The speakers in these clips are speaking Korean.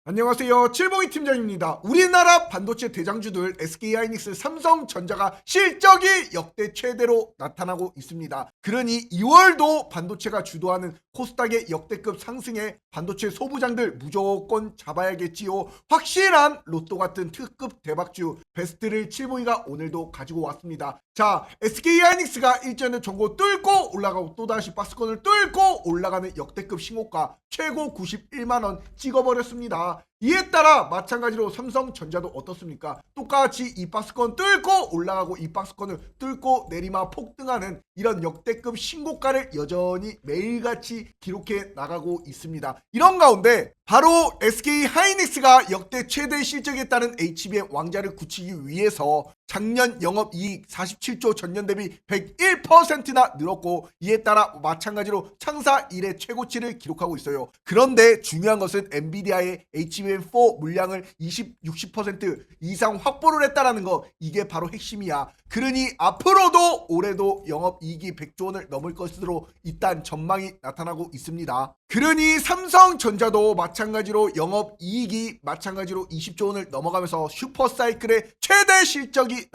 안녕하세요. 칠봉이 팀장입니다. 우리나라 반도체 대장주들 SK하이닉스, 삼성전자가 실적이 역대 최대로 나타나고 있습니다. 그러니 2월도 반도체가 주도하는 코스닥의 역대급 상승에 반도체 소부장들 무조건 잡아야겠지요. 확실한 로또 같은 특급 대박주 베스트를 칠봉이가 오늘도 가지고 왔습니다. 자, SK하이닉스가 일전에 전고 뚫고 올라가고 또다시 박스권을 뚫고 올라가는 역대급 신고가 최고 91만원 찍어버렸습니다. 이에 따라 마찬가지로 삼성전자도 어떻습니까? 똑같이 이 박스권 뚫고 올라가고 이 박스권을 뚫고 내리막 폭등하는 이런 역대급 신고가를 여전히 매일같이 기록해 나가고 있습니다. 이런 가운데 바로 SK하이닉스가 역대 최대 실적에 따른 HBM 왕자를 굳히기 위해서 작년 영업이익 47조 전년 대비 101%나 늘었고, 이에 따라 마찬가지로 창사 이래 최고치를 기록하고 있어요. 그런데 중요한 것은 엔비디아의 HBM4 물량을 60% 이상 확보를 했다라는 거, 이게 바로 핵심이야. 그러니 앞으로도 올해도 영업이익이 100조 원을 넘을 것으로 일단 전망이 나타나고 있습니다. 그러니 삼성전자도 마찬가지로 영업이익이 마찬가지로 20조 원을 넘어가면서 슈퍼사이클의 최대 실적이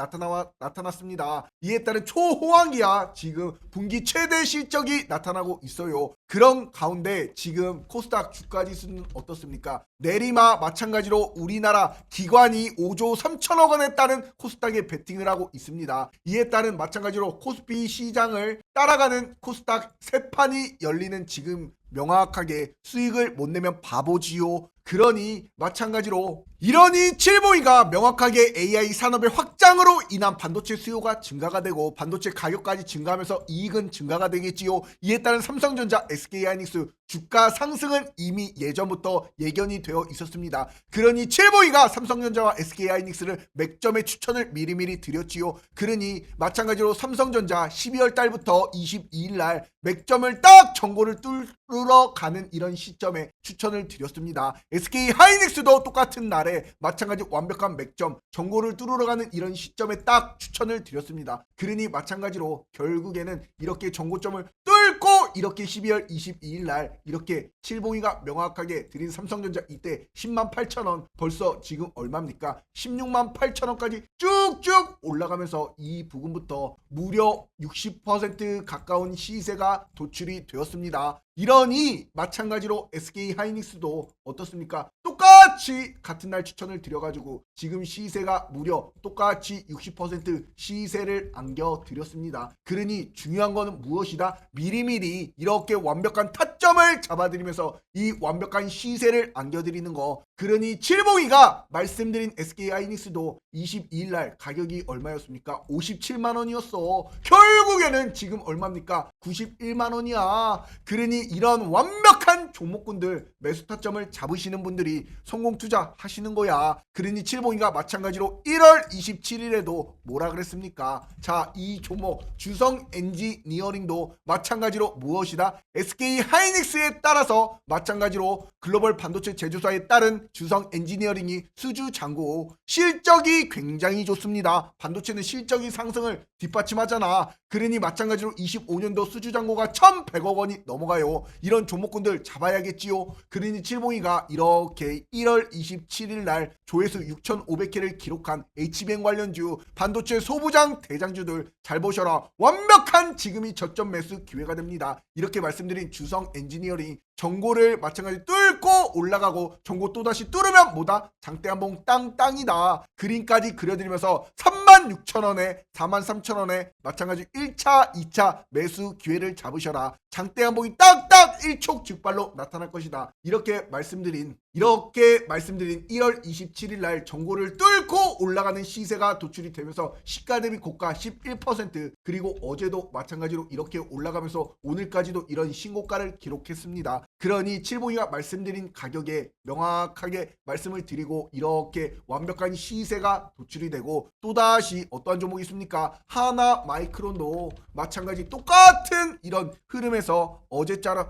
나타났습니다. 이에 따른 초호황기야 지금 분기 최대 실적이 나타나고 있어요. 그런 가운데 지금 코스닥 주가지수는 어떻습니까? 내리막 마찬가지로 우리나라 기관이 5조 3천억 원에 따른 코스닥에 베팅을 하고 있습니다. 이에 따른 마찬가지로 코스피 시장을 따라가는 코스닥 세 판이 열리는 지금 명확하게 수익을 못 내면 바보지요. 그러니 마찬가지로 이러니 칠봉이가 명확하게 AI 산업의 확장으로 인한 반도체 수요가 증가가 되고 반도체 가격까지 증가하면서 이익은 증가가 되겠지요. 이에 따른 삼성전자, SK하이닉스 주가 상승은 이미 예전부터 예견이 되어 있었습니다. 그러니 칠봉이가 삼성전자와 SK하이닉스를 맥점의 추천을 미리미리 드렸지요. 그러니 마찬가지로 삼성전자 12월 달부터 22일 날 맥점을 딱 전고를 뚫으러 가는 이런 시점에 추천을 드렸습니다. SK하이닉스도 똑같은 날에 마찬가지 완벽한 맥점 전고를 뚫으러 가는 이런 시점에 딱 추천을 드렸습니다. 그러니 마찬가지로 결국에는 이렇게 전고점을 뚫고 이렇게 12월 22일 날 이렇게 칠봉이가 명확하게 드린 삼성전자 이때 10만 8천 원, 벌써 지금 얼마입니까? 16만 8천 원까지 쭉쭉 올라가면서 이 부분부터 무려 60% 가까운 시세가 도출이 되었습니다. 이러니 마찬가지로 SK하이닉스도 어떻습니까? 똑같이 같은 날 추천을 드려가지고 지금 시세가 무려 똑같이 60% 시세를 안겨드렸습니다. 그러니 중요한 거는 무엇이다? 미리미리 이렇게 완벽한 타점을 잡아드리면서 이 완벽한 시세를 안겨드리는 거. 그러니 칠봉이가 말씀드린 SK하이닉스도 22일 날 가격이 얼마였습니까? 57만 원이었어. 결국에는 지금 얼마입니까? 91만 원이야. 그러니 이런 완벽한 종목군들 매수 타점을 잡으시는 분들이 성공 투자 하시는 거야. 그러니 칠봉이가 마찬가지로 1월 27일에도 뭐라 그랬습니까? 자, 이 종목 주성 엔지니어링도 마찬가지로 무엇이다? SK하이닉스에 따라서 마찬가지로 글로벌 반도체 제조사에 따른 주성 엔지니어링이 수주 잔고 실적이 굉장히 좋습니다. 반도체는 실적이 상승을 뒷받침하잖아. 그러니 마찬가지로 25년도 수주 잔고가 1,100억 원이 넘어가요. 이런 종목군들 잡아야겠지요. 그러니 칠봉이가 이렇게 1월 27일 날 조회수 6,500회를 기록한 HBM 관련주 반도체 소부장 대장주들 잘 보셔라. 완벽한 지금이 저점 매수 기회가 됩니다. 이렇게 말씀드린 주성 엔지니어링 전고를 마찬가지 뚫고 올라가고 전고 또다시 뚫으면 뭐다? 장대 한봉 땅땅이다. 그림까지 그려드리면서 36,000원에 43,000원에 마찬가지 1차 2차 매수 기회를 잡으셔라. 장대 한봉이 딱딱 일촉즉발로 나타날 것이다. 이렇게 말씀드린 1월 27일 날 전고를 뚫고 올라가는 시세가 도출이 되면서 시가 대비 고가 11%, 그리고 어제도 마찬가지로 이렇게 올라가면서 오늘까지도 이런 신고가를 기록했습니다. 그러니 칠봉이가 말씀드린 가격에 명확하게 말씀을 드리고 이렇게 완벽한 시세가 도출이 되고, 또다시 어떠한 종목이 있습니까? 하나 마이크론도 마찬가지 똑같은 이런 흐름에서 어제자로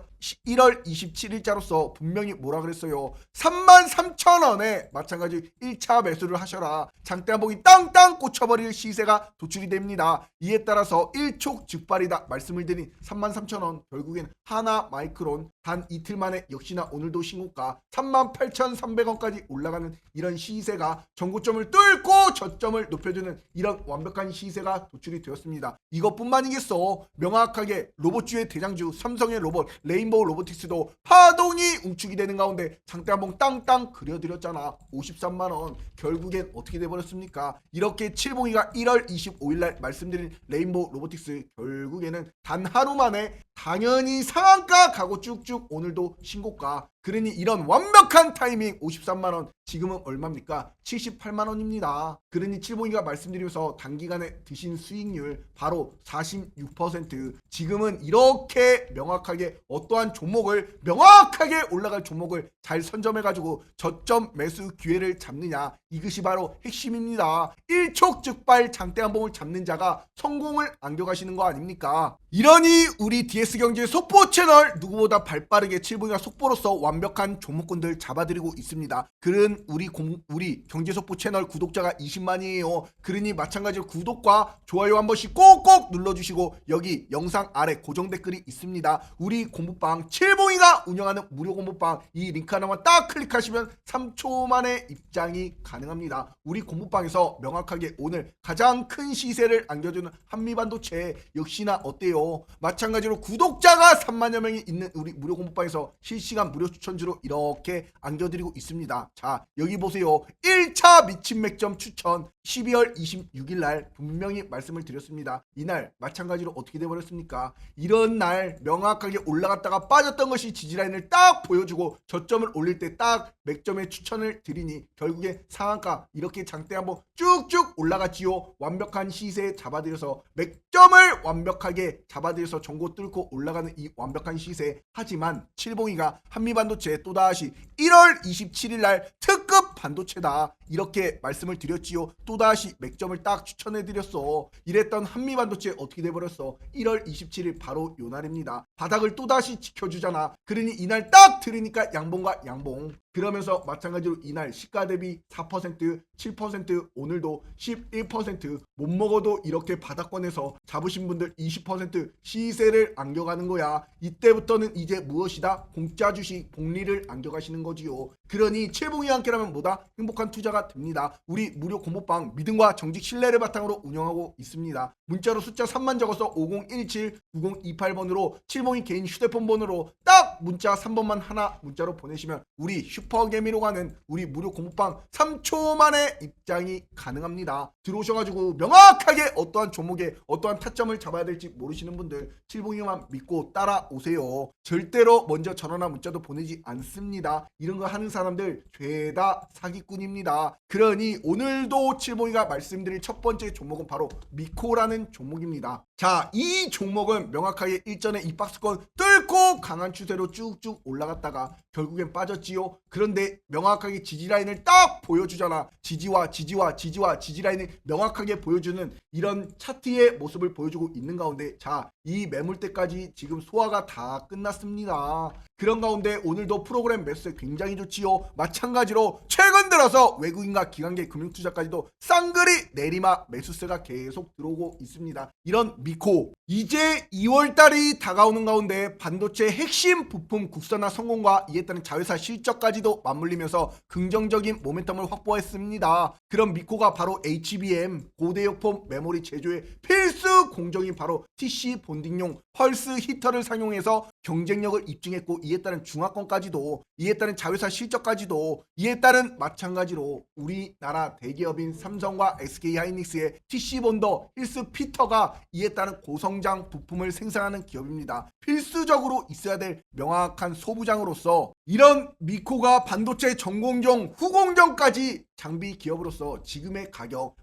1월 27일자로서 분명히 뭐라 그랬어요? 33,000원에 마찬가지 1차 매수를 하셔라. 장대한봉이 땅땅 꽂혀버릴 시세가 도출이 됩니다. 이에 따라서 일촉즉발이다 말씀을 드린 33,000원, 결국엔 하나마이크론 단 이틀 만에 역시나 오늘도 신고가 38,300원까지 올라가는 이런 시세가 전고점을 뚫고 저점을 높여주는 이런 완벽한 시세가 도출이 되었습니다. 이것뿐만이겠어. 명확하게 로봇주의 대장주 삼성의 로봇 레인보우 로보틱스도 파동이 웅축이 되는 가운데 장대한봉 땅땅 그려드렸잖아. 53만원. 결국엔 어떻게 돼버렸습니까? 이렇게 칠봉이가 1월 25일날 말씀드린 레인보우 로보틱스 결국에는 단 하루 만에 당연히 상한가 가고 쭉쭉 오늘도 신고가. 그러니 이런 완벽한 타이밍 53만원, 지금은 얼마입니까? 78만원입니다. 그러니 칠봉이가 말씀드리면서 단기간에 드신 수익률 바로 46%. 지금은 이렇게 명확하게 어떠한 종목을, 명확하게 올라갈 종목을 잘 선점해가지고 저점 매수 기회를 잡느냐, 이것이 바로 핵심입니다. 일촉즉발 장대한봉을 잡는 자가 성공을 안겨가시는 거 아닙니까? 이러니 우리 DS경제 속보 채널 누구보다 발빠르게 칠봉이가 속보로서 완벽한 종목군들 잡아드리고 있습니다. 그런 우리 경제속보 채널 구독자가 20만이에요. 그러니 마찬가지로 구독과 좋아요 한 번씩 꼭꼭 눌러주시고 여기 영상 아래 고정 댓글이 있습니다. 우리 공부방 칠봉이가 운영하는 무료 공부방 이 링크 하나만 딱 클릭하시면 3초 만에 입장이 가능합니다. 우리 공부방에서 명확하게 오늘 가장 큰 시세를 안겨주는 한미반도체 역시나 어때요? 마찬가지로 구독자가 3만여 명이 있는 우리 무료 공부방에서 실시간 무료 추천주로 이렇게 안겨드리고 있습니다. 자, 여기 보세요. 1차 미친 맥점 추천 12월 26일 날 분명히 말씀을 드렸습니다. 이날 마찬가지로 어떻게 돼버렸습니까? 이런 날 명확하게 올라갔다가 빠졌던 것이 지지라인을 딱 보여주고 저점을 올릴 때 딱 맥점에 추천을 드리니 결국에 상한가 이렇게 장대 한번 쭉쭉 올라갔지요. 완벽한 시세에 잡아들여서 맥점을 완벽하게 잡아들여서 전고 뚫고 올라가는 이 완벽한 시세. 하지만 칠봉이가 한미반도체 또다시 1월 27일 날 특급 반도체다 이렇게 말씀을 드렸지요. 또다시 맥점을 딱 추천해드렸어. 이랬던 한미반도체 어떻게 돼버렸어? 1월 27일 바로 요날입니다. 바닥을 또다시 지켜주잖아. 그러니 이날 딱 들으니까 양봉과 양봉. 그러면서 마찬가지로 이날 시가 대비 4%, 7%, 오늘도 11%. 못 먹어도 이렇게 바닥권에서 잡으신 분들 20% 시세를 안겨가는 거야. 이때부터는 이제 무엇이다? 공짜 주식 복리를 안겨가시는 거지요. 그러니 칠봉이와 함께라면 뭐다? 행복한 투자가 됩니다. 우리 무료 공부방 믿음과 정직 신뢰를 바탕으로 운영하고 있습니다. 문자로 숫자 3만 적어서 5017-9028번으로 칠봉이 개인 휴대폰 번호로 딱 문자 3번만 하나 문자로 보내시면 우리 슈퍼개미로 가는 우리 무료 공부방 3초 만에 입장이 가능합니다. 들어오셔가지고 명확하게 어떠한 종목에 어떠한 타점을 잡아야 될지 모르시는 분들 칠봉이만 믿고 따라오세요. 절대로 먼저 전화나 문자도 보내지 않습니다. 이런 거 하는 사람들 죄다 사기꾼입니다. 그러니 오늘도 칠봉이가 말씀드릴 첫 번째 종목은 바로 미코라는 종목입니다. 자, 이 종목은 명확하게 일전에 이 박스권 뚫고 강한 추세로 쭉쭉 올라갔다가 결국엔 빠졌지요. 그런데 명확하게 지지라인을 딱 보여주잖아. 지지와 지지라인을 명확하게 보여주는 이런 차트의 모습을 보여주고 있는 가운데 자, 이 매물대까지 지금 소화가 다 끝났습니다. 그런 가운데 오늘도 프로그램 매수세 굉장히 좋지요. 마찬가지로 최근 들어서 외국인과 기관계 금융투자까지도 쌍그리 내리막 매수세가 계속 들어오고 있습니다. 이런 미코 이제 2월달이 다가오는 가운데 반도체 핵심 부품 국산화 성공과 이에 따른 자회사 실적까지도 맞물리면서 긍정적인 모멘텀을 확보했습니다. 그런 미코가 바로 HBM 고대역폭 메모리 제조의 필수 공정인 바로 TC 본딩용 펄스 히터를 상용해서 경쟁력을 입증했고 이에 따른 중화권까지도 이에 따른 자회사 실적까지도 이에 따른 마찬가지로 우리나라 대기업인 삼성과 SK하이닉스의 TC 본더 힐스 피터가 이에 따른 고성장 부품을 생산하는 기업입니다. 필수적으로 있어야 될 명확한 소부장으로서 이런 미코가 반도체 전공정 후공정까지 장비 기업으로서 지금의 가격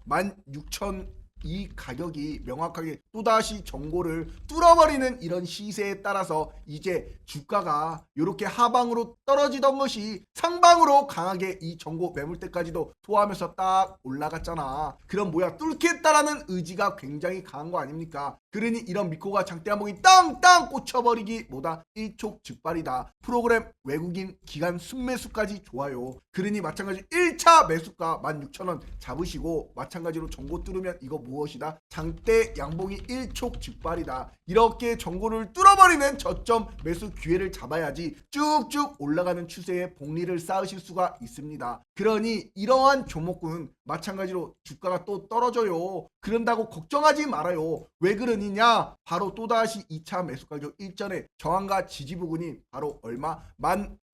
16,000 이 가격이 명확하게 또다시 전고를 뚫어버리는 이런 시세에 따라서 이제 주가가 이렇게 하방으로 떨어지던 것이 상방으로 강하게 이 전고 매물대까지도 소화하면서 딱 올라갔잖아. 그럼 뭐야, 뚫겠다라는 의지가 굉장히 강한 거 아닙니까? 그러니 이런 미코가 장대한봉이 땅땅 꽂혀버리기 뭐다 일촉즉발이다. 프로그램 외국인 기간 순매수까지 좋아요. 그러니 마찬가지 1차 매수가 16,000원 잡으시고 마찬가지로 정보 뚫으면 이거 무엇이다? 장대 양봉이 일촉즉발이다. 이렇게 정보를 뚫어버리는 저점 매수 기회를 잡아야지 쭉쭉 올라가는 추세에 복리를 쌓으실 수가 있습니다. 그러니 이러한 종목군 마찬가지로 주가가 또 떨어져요. 그런다고 걱정하지 말아요. 왜 그러느냐? 바로 또다시 2차 매수 가격 일전에 저항과 지지 부근이 바로 얼마?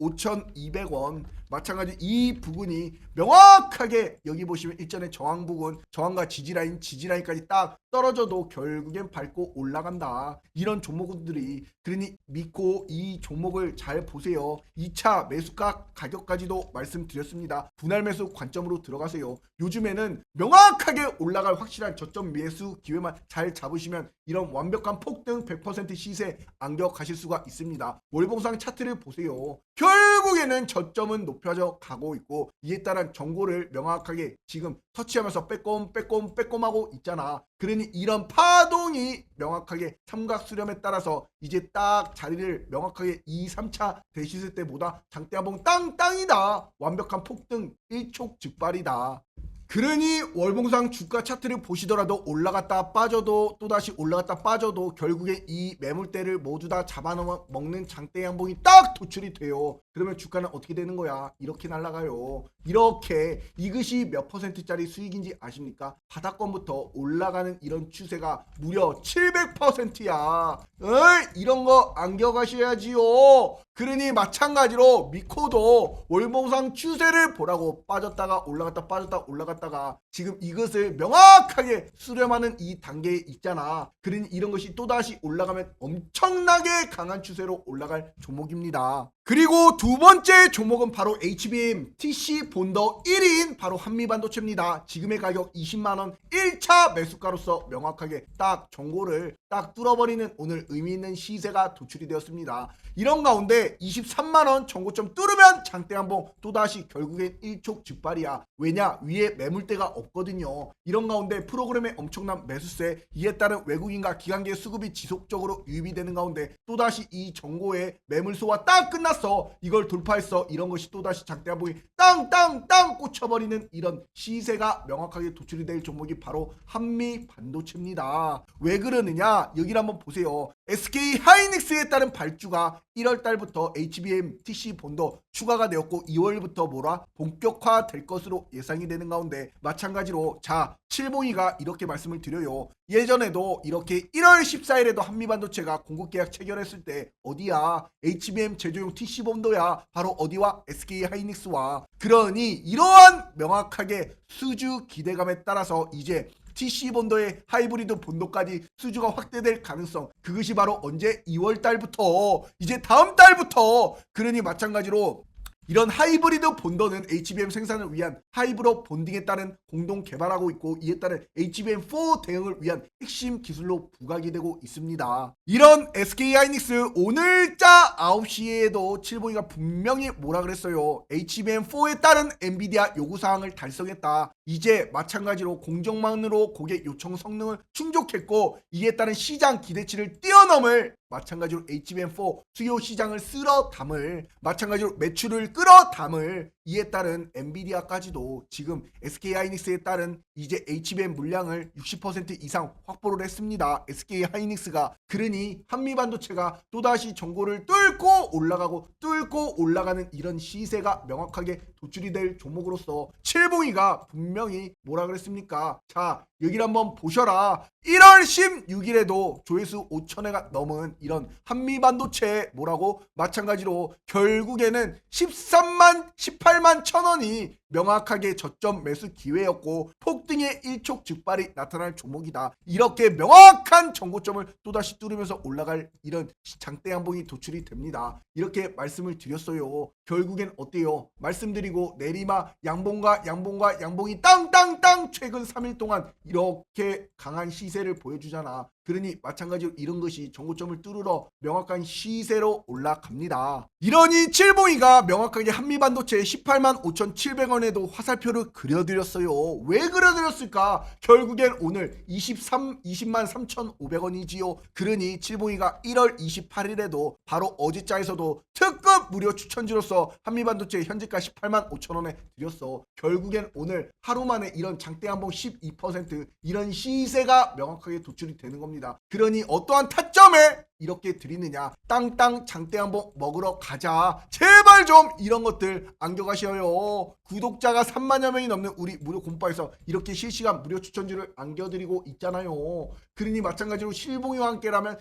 15,200원. 마찬가지 이 부분이 명확하게 여기 보시면 일전에 저항 부근, 저항과 지지라인까지 딱 떨어져도 결국엔 밟고 올라간다. 이런 종목들이 그러니 믿고 이 종목을 잘 보세요. 2차 매수가 가격까지도 말씀드렸습니다. 분할 매수 관점으로 들어가세요. 요즘에는 명확하게 올라갈 확실한 저점 매수 기회만 잘 잡으시면 이런 완벽한 폭등 100% 시세 안겨가실 수가 있습니다. 월봉상 차트를 보세요. 결국에는 저점은 높여져 가고 있고 이에 따른 정보를 명확하게 지금 터치하면서 빼꼼하고 있잖아. 그러니 이런 파동이 명확하게 삼각 수렴에 따라서 이제 딱 자리를 명확하게 2, 3차 되셨을 때보다 장대한봉 땅땅이다. 완벽한 폭등 일촉즉발이다. 그러니 월봉상 주가 차트를 보시더라도 올라갔다 빠져도 또다시 올라갔다 빠져도 결국에 이 매물대를 모두 다 잡아먹는 장대 양봉이 딱 도출이 돼요. 그러면 주가는 어떻게 되는 거야? 이렇게 날아가요. 이렇게 이것이 몇 %짜리 수익인지 아십니까? 바닥권부터 올라가는 이런 추세가 무려 700%야. 이런 거 안겨가셔야지요. 그러니 마찬가지로 미코도 월봉상 추세를 보라고 빠졌다가 올라갔다가 지금 이것을 명확하게 수렴하는 이 단계에 있잖아. 그러니 이런 것이 또다시 올라가면 엄청나게 강한 추세로 올라갈 종목입니다. 그리고 두 번째 종목은 바로 HBM TC 본더 1인 바로 한미반도체입니다. 지금의 가격 20만원 1차 매수가로서 명확하게 딱 정보를 딱 뚫어버리는 오늘 의미있는 시세가 도출이 되었습니다. 이런 가운데 23만원 정고점 뚫으면 장대한봉 또다시 결국엔 일촉즉발이야. 왜냐? 위에 매물대가 없거든요. 이런 가운데 프로그램의 엄청난 매수세, 이에 따른 외국인과 기관계 수급이 지속적으로 유입이 되는 가운데 또다시 이 정고의 매물소와 딱 끝났어. 이걸 돌파했어. 이런 것이 또다시 장대한봉이 땅땅땅 꽂혀버리는 이런 시세가 명확하게 도출이 될 종목이 바로 한미반도체입니다. 왜 그러느냐? 여기를 한번 보세요. SK 하이닉스에 따른 발주가 1월 달부터 HBM TC 본도 추가가 되었고 2월부터 뭐라 본격화 될 것으로 예상이 되는 가운데 마찬가지로 자 칠봉이가 이렇게 말씀을 드려요. 예전에도 이렇게 1월 14일에도 한미반도체가 공급계약 체결했을 때 어디야? HBM 제조용 TC 본도야. 바로 어디와? SK 하이닉스와. 그러니 이러한 명확하게 수주 기대감에 따라서 이제 TC 본도의 하이브리드 본도까지 수주가 확대될 가능성, 그것이 바로 언제? 2월 달부터, 이제 다음 달부터. 그러니 마찬가지로 이런 하이브리드 본더는 HBM 생산을 위한 하이브로 본딩에 따른 공동 개발하고 있고 이에 따른 HBM4 대응을 위한 핵심 기술로 부각이 되고 있습니다. 이런 SK하이닉스 오늘자 9시에도 칠봉이가 분명히 뭐라 그랬어요? HBM4에 따른 엔비디아 요구사항을 달성했다. 이제 마찬가지로 공정망으로 고객 요청 성능을 충족했고 이에 따른 시장 기대치를 뛰어넘을 마찬가지로 HBM4 수요 시장을 쓸어 담을 마찬가지로 매출을 끌어 담을 이에 따른 엔비디아까지도 지금 SK하이닉스에 따른 이제 HBM 물량을 60% 이상 확보를 했습니다. SK하이닉스가. 그러니 한미반도체가 또다시 정고를 뚫고 올라가는 이런 시세가 명확하게 도출이 될 종목으로서 칠봉이가 분명히 뭐라 그랬습니까? 자 여기를 한번 보셔라. 1월 16일에도 조회수 5천회가 넘은 이런 한미반도체 뭐라고? 마찬가지로 결국에는 18만 1,000원이 명확하게 저점 매수 기회였고 폭등의 일촉즉발이 나타날 종목이다. 이렇게 명확한 정고점을 또다시 뚫으면서 올라갈 이런 장대 양봉이 도출이 됩니다. 이렇게 말씀을 드렸어요. 결국엔 어때요? 말씀드리고 내리막 양봉이 땅땅땅 최근 3일 동안 이렇게 강한 시세를 보여주잖아. 그러니 마찬가지로 이런 것이 정고점을 뚫으러 명확한 시세로 올라갑니다. 이러니 칠봉이가 명확하게 한미반도체 18만 5,700원 전에도 화살표를 그려드렸어요. 왜 그려드렸을까? 결국엔 오늘 20만 3,500원이지요. 그러니 칠봉이가 1월 28일에도 바로 어제자에서도 특급 무료 추천주로서 한미반도체 현재가 18만 5천원에 드렸어. 결국엔 오늘 하루 만에 이런 장대한봉 12% 이런 시세가 명확하게 도출이 되는 겁니다. 그러니 어떠한 타점에 이렇게 드리느냐, 땅땅 장대한봉 먹으러 가자. 제발 좀 이런 것들 안겨가셔요. 구독자가 3만여 명이 넘는 우리 무료 공부방에서 이렇게 실시간 무료 추천주를 안겨드리고 있잖아요. 그러니 마찬가지로 칠봉이와 함께라면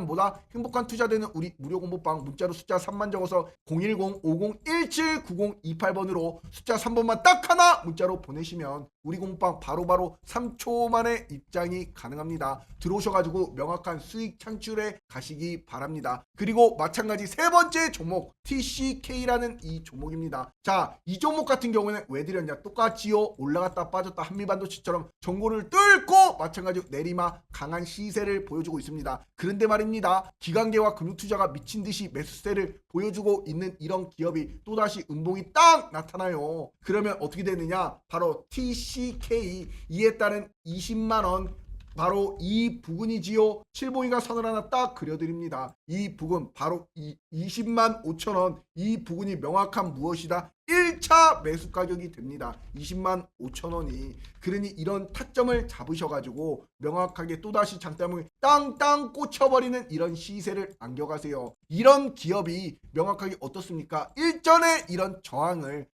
뭐다? 행복한 투자되는 우리 무료 공부방 문자로 숫자 3만 적어서 010-5017-9028번으로 숫자 3번만 딱 하나 문자로 보내시면 우리 공부방 바로바로 3초 만에 입장이 가능합니다. 들어오셔가지고 명확한 수익 창출에 가시기 바랍니다. 그리고 마찬가지 세 번째 종목 TCK라는 이 종목입니다. 자, 이 종목 같은 경우에는 왜 드렸냐? 똑같지요. 올라갔다 빠졌다 한미반도체처럼 전고를 뚫고 마찬가지로 내리막 강한 시세를 보여주고 있습니다. 그런데 말입니다. 기관계와 금융투자가 미친듯이 매수세를 보여주고 있는 이런 기업이 또다시 음봉이 딱 나타나요. 그러면 어떻게 되느냐? 바로 TCK 이에 따른 20만원 바로 이 부근이지요. 칠봉이가 선을 하나 딱 그려드립니다. 이 부근 바로 20만 5천원 이 부근이 명확한 무엇이다? 1차 매수 가격이 됩니다. 20만 5천원이. 그러니 이런 타점을 잡으셔가지고 명확하게 또다시 장대한봉이 땅땅 꽂혀버리는 이런 시세를 안겨가세요. 이런 기업이 명확하게 어떻습니까? 일전에 이런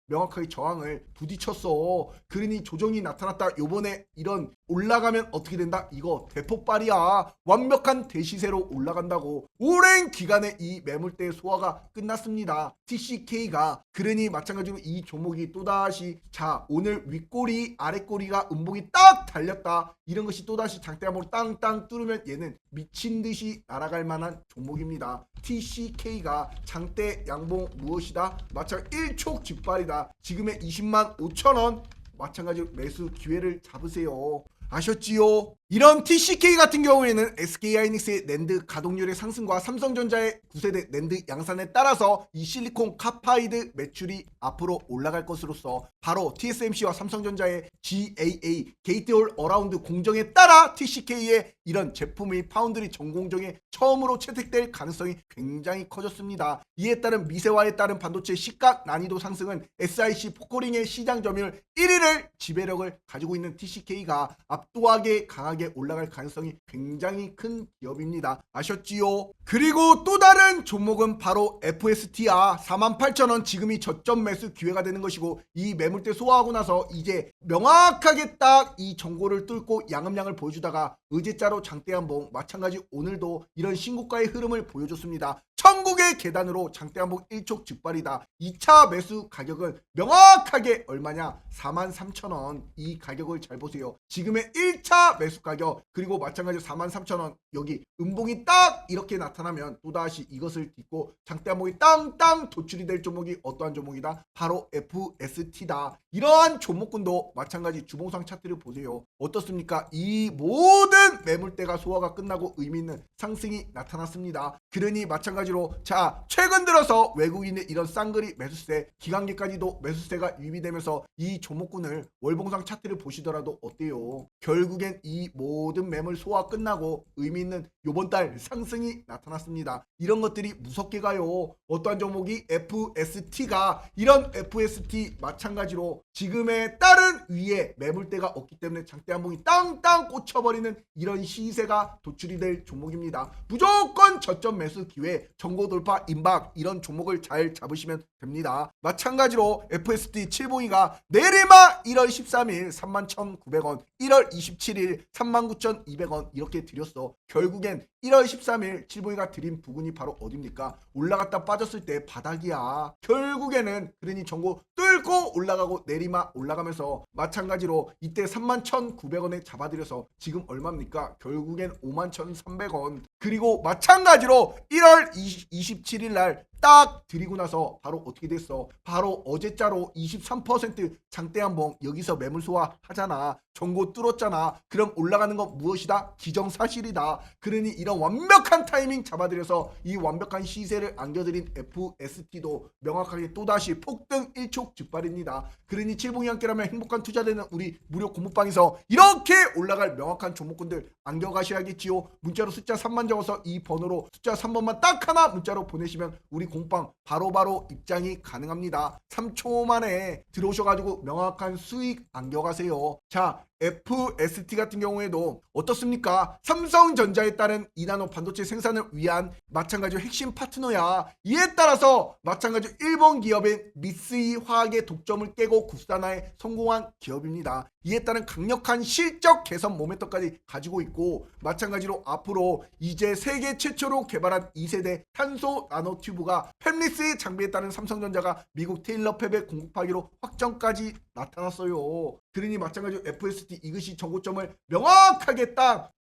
명확하게 저항을 부딪혔어. 그러니 조정이 나타났다. 요번에 이런 올라가면 어떻게 된다? 이거 대폭발이야. 완벽한 대시세로 올라간다고. 오랜 기간에 이 매물대 소화가 끝났습니다. TCK가. 그러니 마찬가지로 이 종목이 또다시 자 오늘 윗꼬리 아랫꼬리가 음봉이 딱 달렸다. 이런 것이 또다시 장대한봉을 땅땅 뚫으면 얘는 미친듯이 날아갈 만한 종목입니다. TCK가 장대 양봉 무엇이다? 마찬가지로 일촉즉발이다. 지금의 20만 5천원 마찬가지로 매수 기회를 잡으세요. 아셨지요? 이런 TCK 같은 경우에는 SK하이닉스의 낸드 가동률의 상승과 삼성전자의 9세대 낸드 양산에 따라서 이 실리콘 카파이드 매출이 앞으로 올라갈 것으로서 바로 TSMC와 삼성전자의 GAA 게이트올 어라운드 공정에 따라 TCK의 이런 제품의 파운드리 전공정에 처음으로 채택될 가능성이 굉장히 커졌습니다. 이에 따른 미세화에 따른 반도체 시가 난이도 상승은 SiC 포커링의 시장 점유율 1위를 지배력을 가지고 있는 TCK가 압도하게 강하게 올라갈 가능성이 굉장히 큰 기업입니다. 아셨지요? 그리고 또 다른 종목은 바로 FST야. 48,000원 지금이 저점 매수 기회가 되는 것이고 이 매물대 소화하고 나서 이제 명확하게 딱 이 전고를 뚫고 양음량을 보여주다가 의제자로 장대한봉 마찬가지 오늘도 이런 신고가의 흐름을 보여줬습니다. 천국의 계단으로 장대한봉 일촉즉발이다. 2차 매수 가격은 명확하게 얼마냐? 43,000원. 이 가격을 잘 보세요. 지금의 1차 매수 가격 그리고 마찬가지로 43,000원 여기 음봉이 딱 이렇게 나타나면 또다시 이것을 딛고 장대한봉이 땅땅 도출이 될 종목이 어떠한 종목이다? 바로 FST다. 이러한 종목군도 마찬가지 주봉상 차트를 보세요. 어떻습니까? 이 모든 매물대가 소화가 끝나고 의미 있는 상승이 나타났습니다. 그러니 마찬가지로 자 최근 들어서 외국인의 이런 쌍거리 매수세 기관계까지도 매수세가 유입되면서 이 종목군을 월봉상 차트를 보시더라도 어때요? 결국엔 이 모든 매물 소화 끝나고 의미 있는 요번 달 상승이 나타났습니다. 이런 것들이 무섭게 가요. 어떠한 종목이 FST가 이런 FST 마찬가지로 지금의 다른 위에 매물대가 없기 때문에 장대한봉이 땅땅 꽂혀버리는 이런 시세가 도출이 될 종목입니다. 무조건 저점 매수 기회 전고 돌파 임박 이런 종목을 잘 잡으시면 됩니다. 마찬가지로 FST 7봉이가 내리막 1월 13일 31,900원 1월 27일 39,200원 이렇게 드렸어. 결국엔 1월 13일 7봉이가 드린 부분이 바로 어딥니까? 올라갔다 빠졌을 때 바닥이야. 결국에는 그러니 전고 뚫고 올라가고 내리막 올라가면서 마찬가지로 이때 31,900원에 잡아드려서 지금 얼마입니까? 결국엔 51,300원. 그리고 마찬가지로 1월 27일 날 딱 드리고 나서 바로 어떻게 됐어? 바로 어제자로 23% 장대한봉 여기서 매물 소화 하잖아. 전고 뚫었잖아. 그럼 올라가는 건 무엇이다? 기정사실이다. 그러니 이런 완벽한 타이밍 잡아드려서 이 완벽한 시세를 안겨드린 FST도 명확하게 또다시 폭등 일촉즉발 깃발입니다. 그러니 칠봉이 함께라면 행복한 투자되는 우리 무료 공부방에서 이렇게 올라갈 명확한 종목군들 안겨가셔야겠지요. 문자로 숫자 3만 적어서 이 번호로 숫자 3번만 딱 하나 문자로 보내시면 우리 공부방 바로바로 입장이 가능합니다. 3초 만에 들어오셔가지고 명확한 수익 안겨가세요. 자, FST 같은 경우에도 어떻습니까? 삼성전자에 따른 2나노 반도체 생산을 위한 마찬가지로 핵심 파트너야. 이에 따라서 마찬가지로 일본 기업인 미쓰이 화학의 독점을 깨고 국산화에 성공한 기업입니다. 이에 따른 강력한 실적 개선 모멘텀까지 가지고 있고, 마찬가지로 앞으로 이제 세계 최초로 개발한 2세대 탄소 나노튜브가 팹리스 장비에 따른 삼성전자가 미국 테일러 팹에 공급하기로 확정까지 나타났어요. 그러니 마찬가지로 FST 이것이 전고점을 명확하게 딱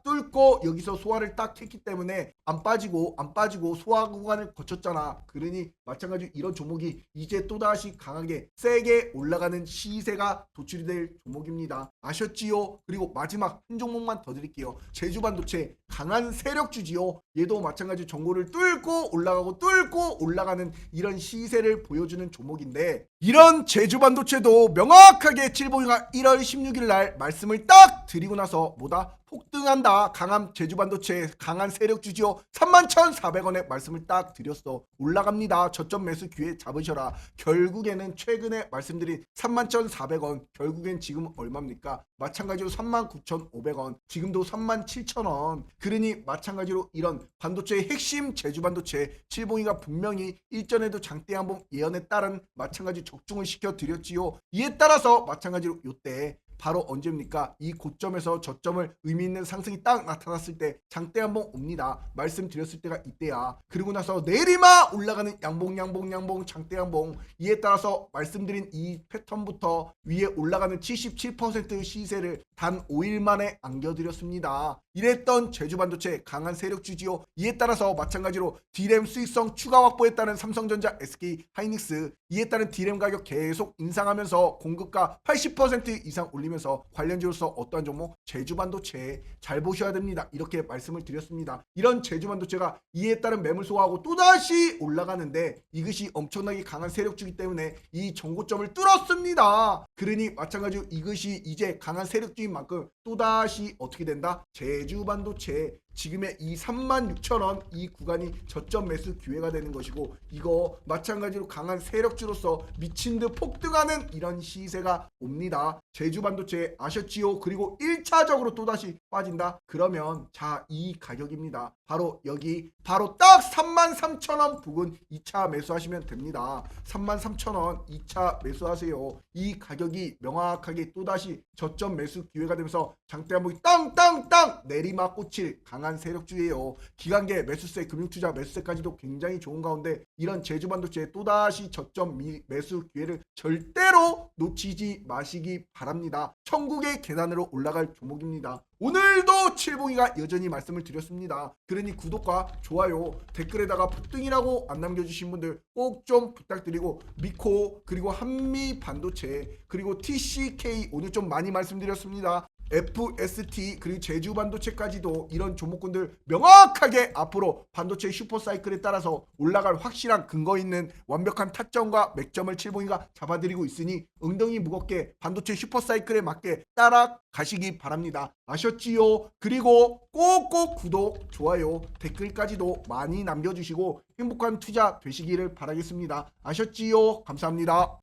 뚫고 여기서 소화를 딱 했기 때문에 안 빠지고 소화 구간을 거쳤잖아. 그러니 마찬가지로 이런 종목이 이제 또다시 강하게 세게 올라가는 시세가 도출이 될 종목입니다. 아셨지요? 그리고 마지막 한 종목만 더 드릴게요. 제주반도체 강한 세력주지요. 얘도 마찬가지로 전고를 뚫고 올라가는 이런 시세를 보여주는 종목인데, 이런 제주반도체도 명확하게 칠봉이가 1월 16일 날 말씀을 딱 드리고 나서 뭐다? 폭등한다. 강한 제주반도체 강한 세력주지요. 31,400원에 말씀을 딱 드렸어. 올라갑니다. 저점 매수 기회 잡으셔라. 결국에는 최근에 말씀드린 31,400원 결국엔 지금 얼마입니까? 마찬가지로 39,500원, 지금도 37,000원. 그러니 마찬가지로 이런 반도체의 핵심 제주반도체 칠봉이가 분명히 일전에도 장대 한번 예언에 따른 마찬가지 적중을 시켜드렸지요. 이에 따라서 마찬가지로 요때 바로 언제입니까? 이 고점에서 저점을 의미 있는 상승이 딱 나타났을 때 장대 한번 옵니다. 말씀드렸을 때가 이때야. 그리고 나서 내리막 올라가는 양봉 장대 양봉. 이에 따라서 말씀드린 이 패턴부터 위에 올라가는 77% 시세를 단 5일 만에 안겨드렸습니다. 이랬던 제주반도체 강한 세력주지요. 이에 따라서 마찬가지로 D램 수익성 추가 확보에 따른 삼성전자, SK 하이닉스, 이에 따른 D램 가격 계속 인상하면서 공급가 80% 이상 올리면서 관련주로서 어떠한 종목? 제주반도체 잘 보셔야 됩니다. 이렇게 말씀을 드렸습니다. 이런 제주반도체가 이에 따른 매물 소화하고 또다시 올라가는데 이것이 엄청나게 강한 세력주기 때문에 이 정고점을 뚫었습니다. 그러니 마찬가지로 이것이 이제 강한 세력주인 만큼 또다시 어떻게 된다? 제주반도체 지금의 이 36,000원 이 구간이 저점 매수 기회가 되는 것이고, 이거 마찬가지로 강한 세력주로서 미친 듯 폭등하는 이런 시세가 옵니다. 제주반도체 아셨지요? 그리고 1차적으로 또다시 빠진다? 그러면 자, 이 가격입니다. 바로 여기 바로 딱 33,000원 부근 2차 매수하시면 됩니다. 33,000원 2차 매수하세요. 이 가격이 명확하게 또다시 저점 매수 기회가 되면서 장대 한복이 땅땅땅 내리막 꽂힐 강한 세력주예요. 기관계 매수세, 금융투자 매수세까지도 굉장히 좋은 가운데 이런 제주반도체의 또다시 저점 매수 기회를 절대로 놓치지 마시기 바랍니다. 천국의 계단으로 올라갈 종목입니다. 오늘도 칠봉이가 여전히 말씀을 드렸습니다. 그러니 구독과 좋아요, 댓글에다가 폭등이라고 안 남겨주신 분들 꼭 좀 부탁드리고, 미코 그리고 한미반도체 그리고 TCK 오늘 좀 많이 말씀드렸습니다. FST 그리고 제주반도체까지도 이런 종목군들 명확하게 앞으로 반도체 슈퍼사이클에 따라서 올라갈 확실한 근거 있는 완벽한 타점과 맥점을 칠봉이가 잡아드리고 있으니 엉덩이 무겁게 반도체 슈퍼사이클에 맞게 따라가시기 바랍니다. 아셨지요? 그리고 꼭꼭 구독, 좋아요, 댓글까지도 많이 남겨주시고 행복한 투자 되시기를 바라겠습니다. 아셨지요? 감사합니다.